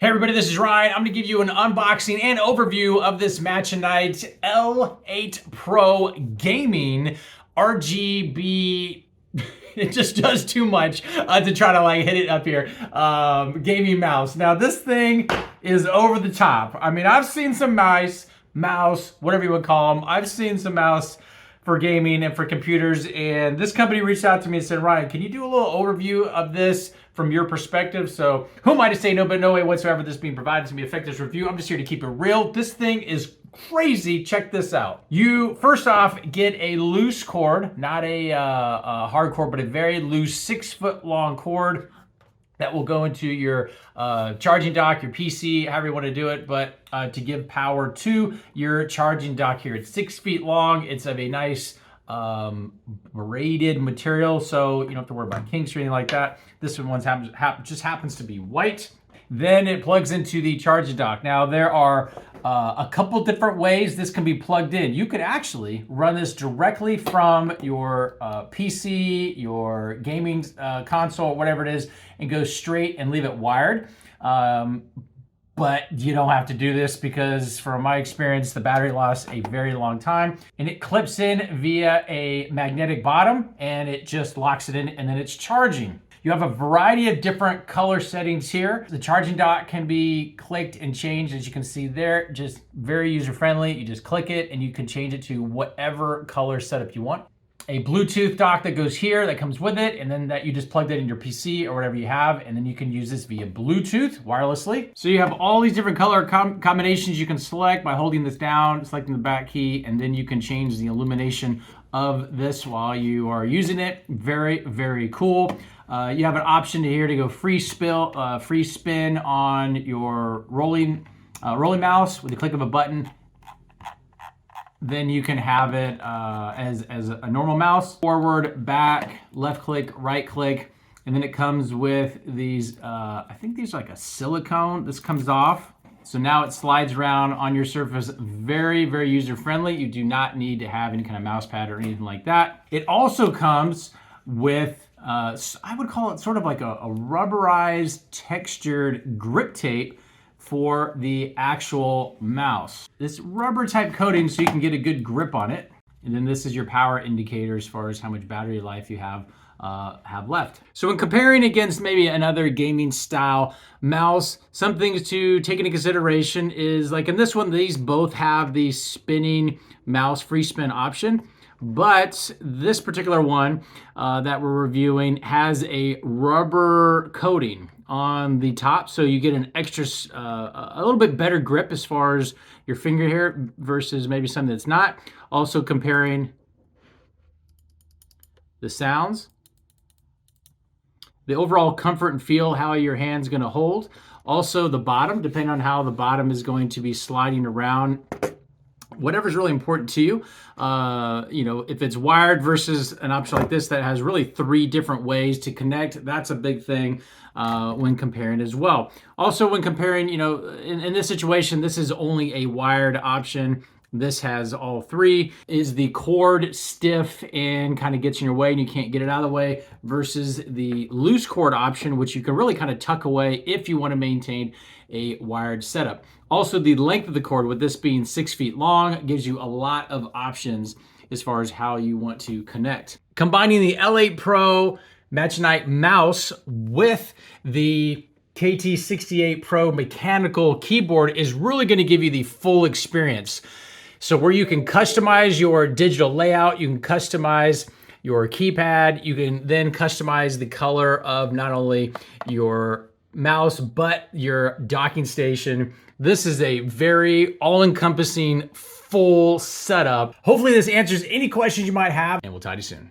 Hey everybody, this is Ryan. I'm gonna give you an unboxing and overview of this machenike L8 Pro Gaming RGB. It just does too much to try to hit it up here. Gaming mouse. Now this thing is over the top. I mean, I've seen some mouse, whatever you would call them. I've seen some mouse for gaming and for computers, and this company reached out to me and said, Ryan, can you do a little overview of this from your perspective? So who am I to say no, but no way whatsoever this being provided to me affect this review. I'm just here to keep it real. This thing is crazy. Check this out. You first off get a loose cord, not a hard cord, but a very loose 6 foot long cord that will go into your charging dock, your PC, however you want to do it, but to give power to your charging dock here. It's 6 feet long. It's of a nice braided material, so you don't have to worry about kinks or anything like that. This one just happens to be white. Then it plugs into the charging dock. Now there are a couple different ways this can be plugged in. You could actually run this directly from your PC, your gaming console, whatever it is, and go straight and leave it wired. But you don't have to do this because from my experience, the battery lasts a very long time, and it clips in via a magnetic bottom and it just locks it in, and then it's charging. You have a variety of different color settings here. The charging dock can be clicked and changed, as you can see there, just very user-friendly. You just click it and you can change it to whatever color setup you want. A Bluetooth dock that goes here that comes with it, and then that you just plug that in your PC or whatever you have, and then you can use this via Bluetooth wirelessly. So you have all these different color combinations you can select by holding this down, selecting the back key, and then you can change the illumination of this while you are using it. Very, very cool. You have an option here to go free spin on your rolling mouse with the click of a button. Then you can have it as a normal mouse. Forward, back, left click, right click, and then it comes with these, I think these are like a silicone. This comes off. So now it slides around on your surface. Very, very user-friendly. You do not need to have any kind of mouse pad or anything like that. It also comes with, I would call it sort of like a rubberized, textured grip tape for the actual mouse. This rubber type coating so you can get a good grip on it. And then this is your power indicator as far as how much battery life you have left. So when comparing against maybe another gaming style mouse, some things to take into consideration is, like in this one, these both have the spinning mouse free spin option. But this particular one that we're reviewing has a rubber coating on the top, so you get an extra, a little bit better grip as far as your finger here versus maybe something that's not. Also comparing the sounds, the overall comfort and feel, how your hand's gonna hold. Also the bottom, depending on how the bottom is going to be sliding around, whatever's really important to you. You know, if it's wired versus an option like this that has really 3 different ways to connect, that's a big thing when comparing as well. Also when comparing, you know, in this situation, this is only a wired option. This has all 3. Is the cord stiff and kind of gets in your way and you can't get it out of the way, versus the loose cord option, which you can really kind of tuck away if you want to maintain a wired setup. Also, the length of the cord, with this being 6 feet long, gives you a lot of options as far as how you want to connect. Combining the L8 Pro machenike mouse with the KT68 Pro mechanical keyboard is really going to give you the full experience. So where you can customize your digital layout, you can customize your keypad, you can then customize the color of not only your mouse, but your docking station. This is a very all-encompassing full setup. Hopefully this answers any questions you might have, and we'll talk to you soon.